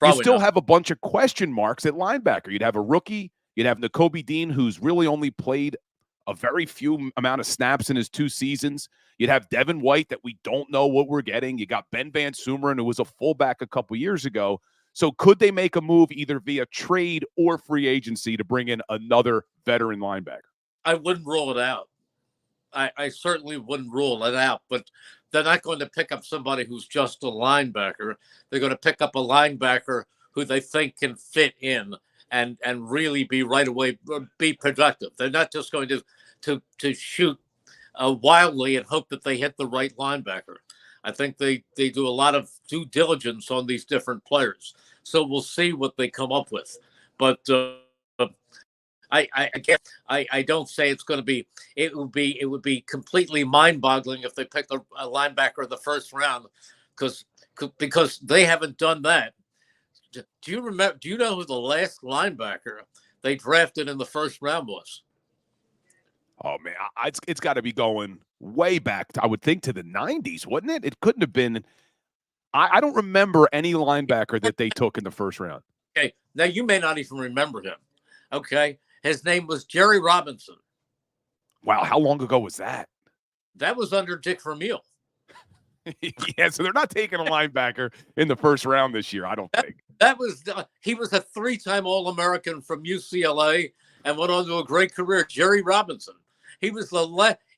you still have a bunch of question marks at linebacker. You'd have a rookie, you'd have Nakobe Dean, who's really only played a very few amount of snaps in his 2 seasons. You'd have Devin White that we don't know what we're getting. You got Ben Van Sumeren, who was a fullback a couple years ago. So could they make a move either via trade or free agency to bring in another veteran linebacker? I wouldn't rule it out. I certainly wouldn't rule it out, but they're not going to pick up somebody who's just a linebacker. They're going to pick up a linebacker who they think can fit in and really be right away, be productive. They're not just going to shoot wildly and hope that they hit the right linebacker. I think they do a lot of due diligence on these different players. So we'll see what they come up with. But I don't say it's going to be. It would be completely mind-boggling if they picked a linebacker in the first round, because they haven't done that. Do you remember? Do you know who the last linebacker they drafted in the first round was? Oh man, it's got to be going way back. I would think to the 90s, wouldn't it? It couldn't have been. I don't remember any linebacker that they took in the first round. Okay, now you may not even remember him. Okay. His name was Jerry Robinson. Wow, how long ago was that? That was under Dick Vermeil. Yeah, so they're not taking a linebacker in the first round this year, I don't think. He was a 3-time All-American from UCLA and went on to a great career. Jerry Robinson. He was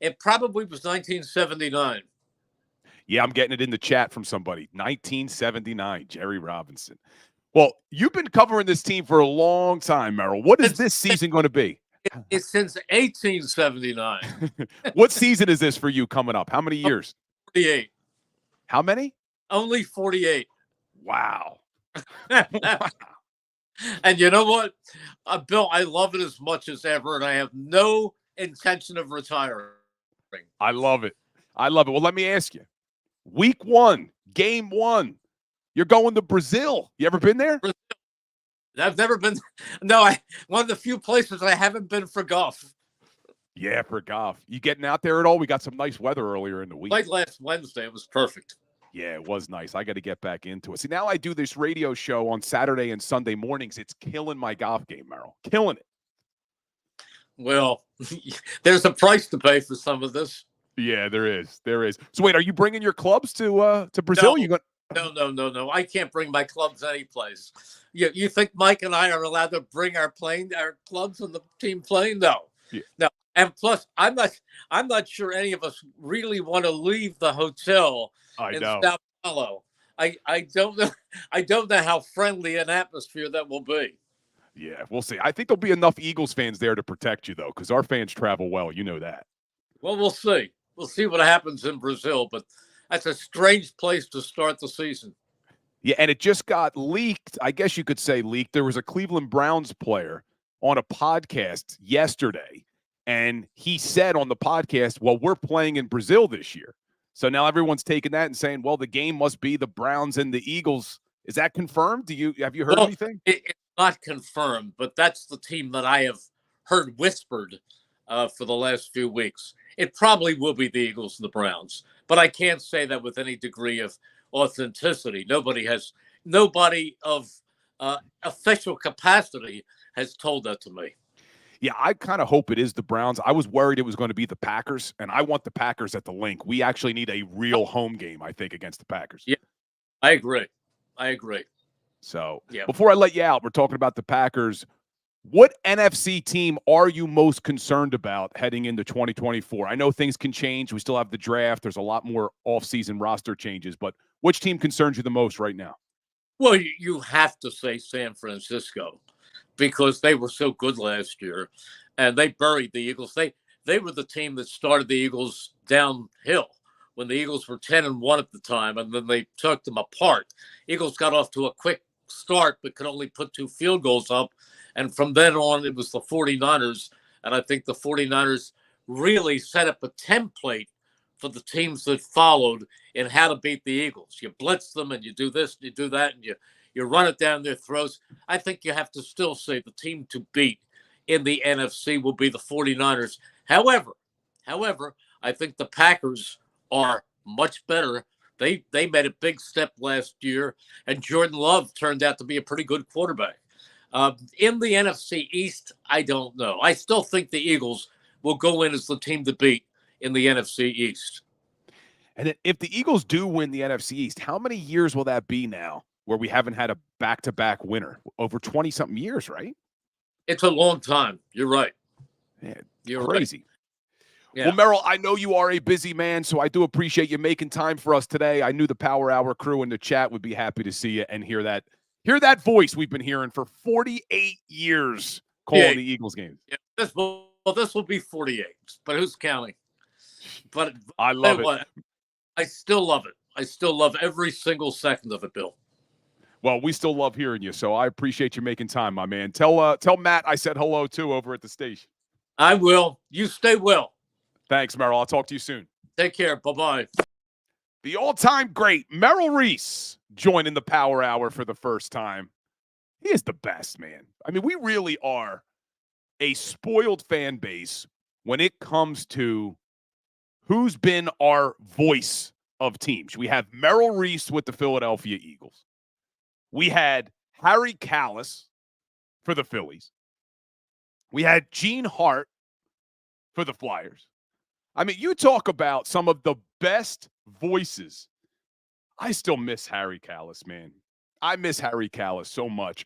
it probably was 1979. Yeah, I'm getting it in the chat from somebody. 1979, Jerry Robinson. Well, you've been covering this team for a long time, Merrill. What is this season going to be? It's since 1879. What season is this for you coming up? How many years? 48. How many? Only 48. Wow. And you know what? Bill, I love it as much as ever, and I have no intention of retiring. I love it. Well, let me ask you. Week 1, game 1. You're going to Brazil. You ever been there? I've never been. No, one of the few places I haven't been for golf. Yeah, for golf. You getting out there at all? We got some nice weather earlier in the week. Like last Wednesday, it was perfect. Yeah, it was nice. I got to get back into it. See, now I do this radio show on Saturday and Sunday mornings. It's killing my golf game, Merrill. Killing it. Well, there's a price to pay for some of this. Yeah, there is. So wait, are you bringing your clubs to Brazil? No. No. I can't bring my clubs any place. You think Mike and I are allowed to bring our clubs on the team plane? No. Yeah. No. And plus, I'm not sure any of us really want to leave the hotel in Sao Paulo. I don't know. I don't know how friendly an atmosphere that will be. Yeah, we'll see. I think there'll be enough Eagles fans there to protect you, though, because our fans travel well. You know that. Well, we'll see. We'll see what happens in Brazil, but that's a strange place to start the season. Yeah, and it just got leaked. I guess you could say leaked. There was a Cleveland Browns player on a podcast yesterday, and he said on the podcast, well, we're playing in Brazil this year. So now everyone's taking that and saying, well, the game must be the Browns and the Eagles. Is that confirmed? Have you heard anything? It's not confirmed, but that's the team that I have heard whispered for the last few weeks. It probably will be the Eagles and the Browns, but I can't say that with any degree of authenticity. Nobody of official capacity has told that to me. Yeah, I kind of hope it is the Browns. I was worried it was going to be the Packers, and I want the Packers at the Link. We actually need a real home game, I think, against the Packers. Yeah, I agree. So yeah. Before I let you out, we're talking about the Packers. What NFC team are you most concerned about heading into 2024? I know things can change. We still have the draft. There's a lot more offseason roster changes, but which team concerns you the most right now? Well, you have to say San Francisco because they were so good last year, and they buried the Eagles. They were the team that started the Eagles downhill when the Eagles were 10-1 at the time, and then they took them apart. Eagles got off to a quick start but could only put 2 field goals up. And from then on, it was the 49ers. And I think the 49ers really set up a template for the teams that followed in how to beat the Eagles. You blitz them and you do this, and you do that, and you run it down their throats. I think you have to still say the team to beat in the NFC will be the 49ers. However, I think the Packers are much better. They made a big step last year, and Jordan Love turned out to be a pretty good quarterback. In the NFC East, I don't know. I still think the Eagles will go in as the team to beat in the NFC East. And if the Eagles do win the NFC East, how many years will that be now where we haven't had a back-to-back winner? Over 20-something years, right? It's a long time. You're right. Man, you're crazy. Right. Yeah. Well, Merrill, I know you are a busy man, so I do appreciate you making time for us today. I knew the Power Hour crew in the chat would be happy to see you and hear that voice we've been hearing for 48 years calling the Eagles games. Yeah, this will be 48, but who's counting? But I love it. I still love it. I still love every single second of it, Bill. Well, we still love hearing you, so I appreciate you making time, my man. Tell Matt I said hello, too, over at the station. I will. You stay well. Thanks, Merrill. I'll talk to you soon. Take care. Bye-bye. The all-time great Merrill Reese joining the Power Hour for the first time. He is the best, man. I mean, we really are a spoiled fan base when it comes to who's been our voice of teams. We have Merrill Reese with the Philadelphia Eagles. We had Harry Callis for the Phillies. We had Gene Hart for the Flyers. I mean, you talk about some of the best voices. I still miss Harry Callis, man. I miss Harry Callis so much.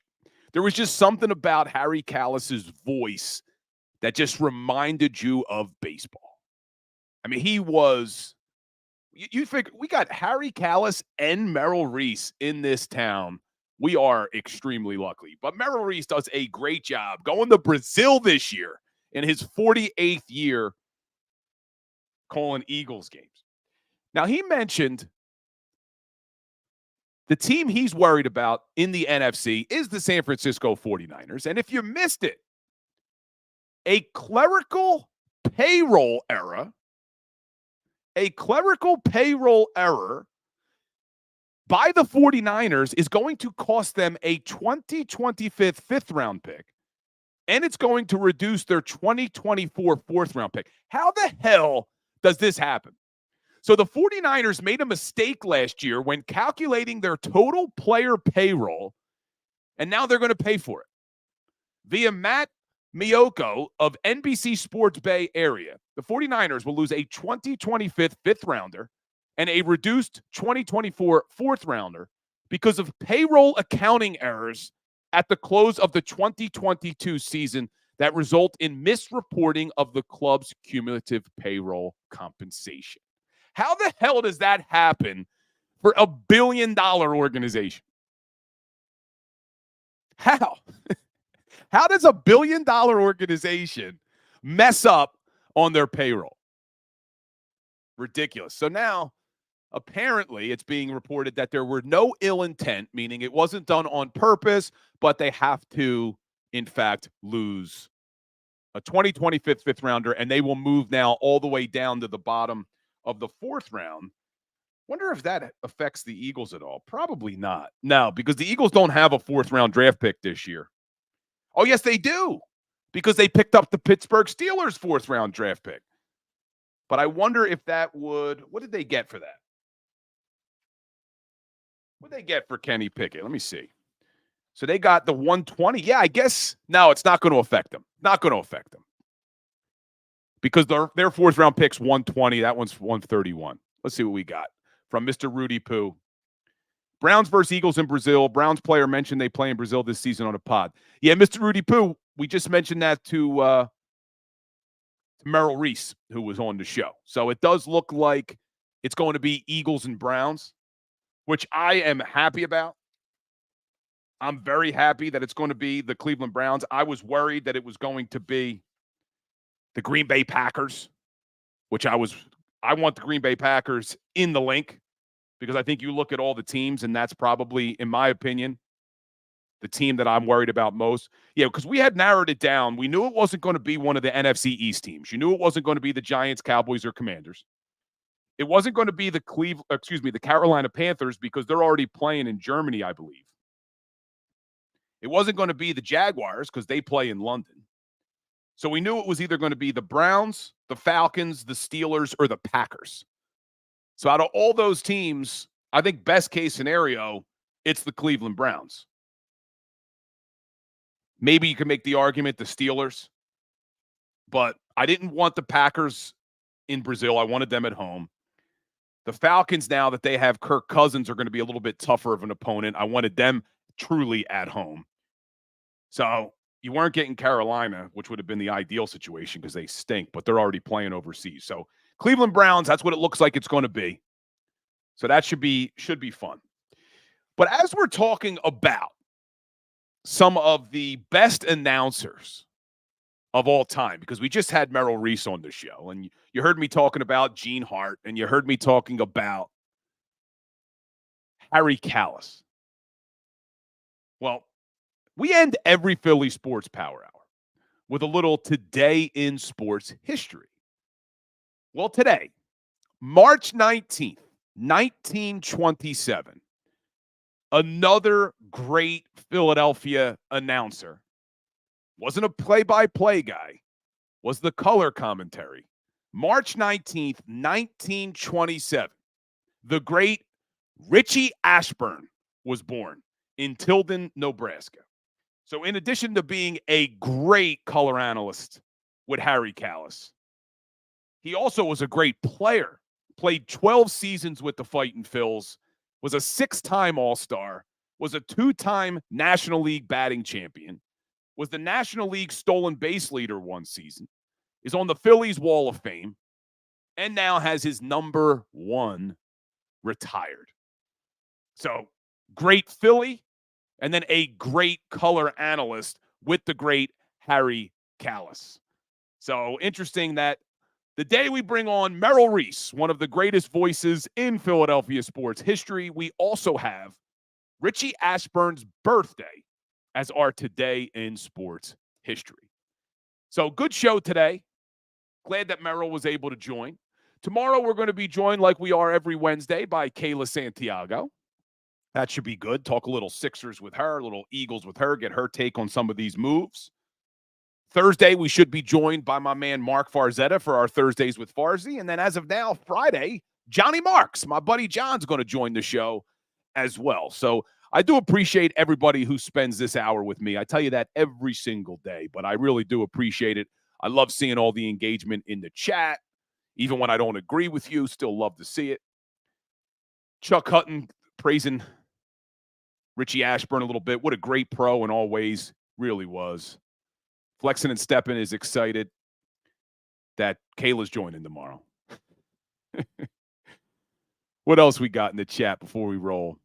There was just something about Harry Callis's voice that just reminded you of baseball. I mean, he was, you figure, we got Harry Callis and Merrill Reese in this town. We are extremely lucky. But Merrill Reese does a great job going to Brazil this year in his 48th year calling Eagles games. Now, he mentioned the team he's worried about in the NFC is the San Francisco 49ers. And if you missed it, a clerical payroll error by the 49ers is going to cost them a 2025 fifth-round pick, and it's going to reduce their 2024 fourth-round pick. How the hell does this happen? So the 49ers made a mistake last year when calculating their total player payroll, and now they're going to pay for it. Via Matt Miyoko of NBC Sports Bay Area, the 49ers will lose a 2025 fifth-rounder and a reduced 2024 fourth-rounder because of payroll accounting errors at the close of the 2022 season that result in misreporting of the club's cumulative payroll compensation. How the hell does that happen for a billion-dollar organization? How? How does a billion-dollar organization mess up on their payroll? Ridiculous. So now Apparently, it's being reported that there were no ill intent, meaning it wasn't done on purpose, but they have to, in fact, lose a 2025 fifth rounder, and they will move now all the way down to the bottom of the fourth round. Wonder if that affects the Eagles at all. Probably not. No, because the Eagles don't have a fourth round draft pick this year. Oh, yes, they do, because they picked up the Pittsburgh Steelers fourth round draft pick. But I wonder if that would, what did they get for that? What did they get for Kenny Pickett? Let me see. So they got the 120. Yeah, I guess. No, it's not going to affect them. Not going to affect them. Because their fourth round pick's 120. That one's 131. Let's see what we got from Mr. Rudy Poo. Browns versus Eagles in Brazil. Browns player mentioned they play in Brazil this season on a pod. Yeah, Mr. Rudy Poo, we just mentioned that to Merrill Reese, who was on the show. So it does look like it's going to be Eagles and Browns, which I am happy about. I'm very happy that it's going to be the Cleveland Browns. I was worried that it was going to be the Green Bay Packers, which I want the Green Bay Packers in the link because I think you look at all the teams, and that's probably, in my opinion, the team that I'm worried about most. Yeah, because we had narrowed it down. We knew it wasn't going to be one of the NFC East teams. You knew it wasn't going to be the Giants, Cowboys, or Commanders. It wasn't going to be the Carolina Panthers because they're already playing in Germany, I believe. It wasn't going to be the Jaguars because they play in London. So we knew it was either going to be the Browns, the Falcons, the Steelers, or the Packers. So out of all those teams, I think best case scenario, it's the Cleveland Browns. Maybe you can make the argument the Steelers, but I didn't want the Packers in Brazil. I wanted them at home. The Falcons, now that they have Kirk Cousins, are going to be a little bit tougher of an opponent. I wanted them truly at home. So you weren't getting Carolina, which would have been the ideal situation because they stink, but they're already playing overseas. So Cleveland Browns, that's what it looks like it's going to be. So that should be fun. But as we're talking about some of the best announcers of all time, because we just had Merrill Reese on the show, and you heard me talking about Gene Hart, and you heard me talking about Harry Kalas. Well, we end every Philly Sports Power Hour with a little Today in Sports History. Well, today, March 19th, 1927, another great Philadelphia announcer, wasn't a play-by-play guy, was the color commentary. March 19th, 1927, the great Richie Ashburn was born in Tilden, Nebraska. So in addition to being a great color analyst with Harry Kalas, he also was a great player, played 12 seasons with the Fightin' Phils, was a 6-time All-Star, was a 2-time National League batting champion, was the National League stolen base leader one season, is on the Phillies Wall of Fame, and now has his number 1 retired. So great Philly, and then a great color analyst with the great Harry Kalas. So interesting that the day we bring on Merrill Reese, one of the greatest voices in Philadelphia sports history, we also have Richie Ashburn's birthday as our Today in Sports History. So good show today. Glad that Merrill was able to join. Tomorrow we're going to be joined like we are every Wednesday by Kayla Santiago. That should be good. Talk a little Sixers with her, a little Eagles with her, get her take on some of these moves. Thursday, we should be joined by my man Mark Farzetta for our Thursdays with Farzy. And then as of now, Friday, Johnny Marks, my buddy John's going to join the show as well. So I do appreciate everybody who spends this hour with me. I tell you that every single day, but I really do appreciate it. I love seeing all the engagement in the chat. Even when I don't agree with you, still love to see it. Chuck Hutton praising Richie Ashburn a little bit. What a great pro in all ways. Really was. Flexen and Steppen is excited that Kayla's joining tomorrow. What else we got in the chat before we roll?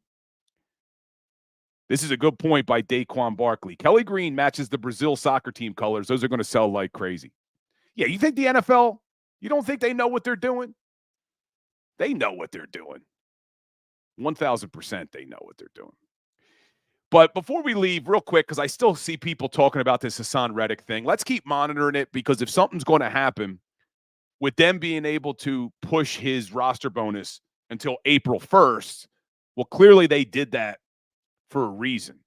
This is a good point by Daquan Barkley. Kelly Green matches the Brazil soccer team colors. Those are going to sell like crazy. Yeah, you think the NFL, you don't think they know what they're doing? They know what they're doing. 1,000% they know what they're doing. But before we leave, real quick, because I still see people talking about this Haason Reddick thing, let's keep monitoring it, because if something's going to happen with them being able to push his roster bonus until April 1st, well, clearly they did that for a reason.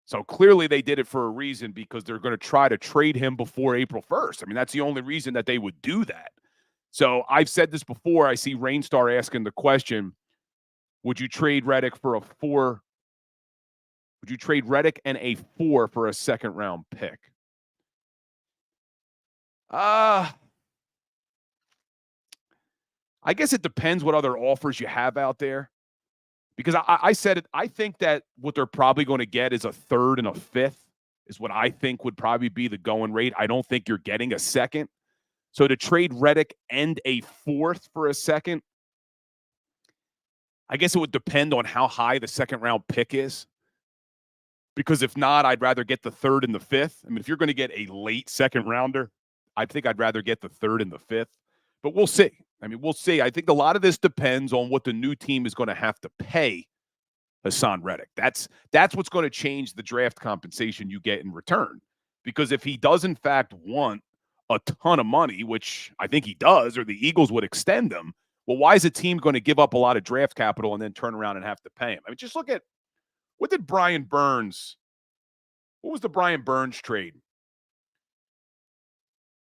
So clearly they did it for a reason, because they're going to try to trade him before April 1st. I mean, that's the only reason that they would do that. So I've said this before. I see Rainstar asking the question, would you trade Reddick for a 4? Would you trade Reddick and a 4 for a second-round pick? I guess it depends what other offers you have out there. Because I said it, I think that what they're probably going to get is a 3rd and a 5th is what I think would probably be the going rate. I don't think you're getting a 2nd. So to trade Reddick and a 4th for a 2nd, I guess it would depend on how high the second-round pick is. Because if not, I'd rather get the 3rd and the 5th. I mean, if you're going to get a late second-rounder, I think I'd rather get the 3rd and the 5th. But we'll see. I mean, we'll see. I think a lot of this depends on what the new team is going to have to pay Haason Reddick. That's what's going to change the draft compensation you get in return. Because if he does, in fact, want a ton of money, which I think he does, or the Eagles would extend him, well, why is a team going to give up a lot of draft capital and then turn around and have to pay him? I mean, just look at, what was the Brian Burns trade?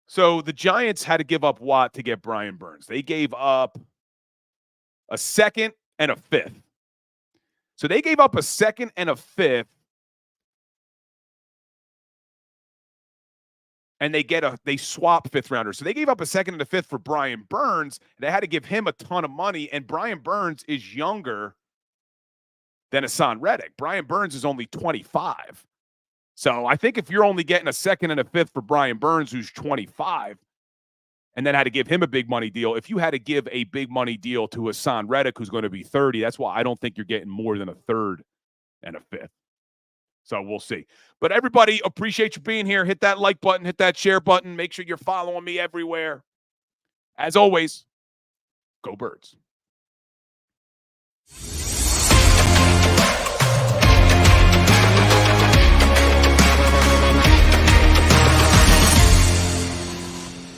So the Giants had to give up Watt to get Brian Burns. They gave up a 2nd and a 5th. So they gave up a 2nd and a 5th, and they swap 5th rounders. So they gave up a 2nd and a 5th for Brian Burns. And they had to give him a ton of money, and Brian Burns is younger than Haason Reddick. Brian Burns is only 25. So I think if you're only getting a 2nd and a 5th for Brian Burns, who's 25, and then had to give him a big money deal, if you had to give a big money deal to Haason Reddick, who's going to be 30, that's why I don't think you're getting more than a 3rd and a 5th. So we'll see. But everybody, appreciate you being here. Hit that like button, hit that share button. Make sure you're following me everywhere. As always, go Birds.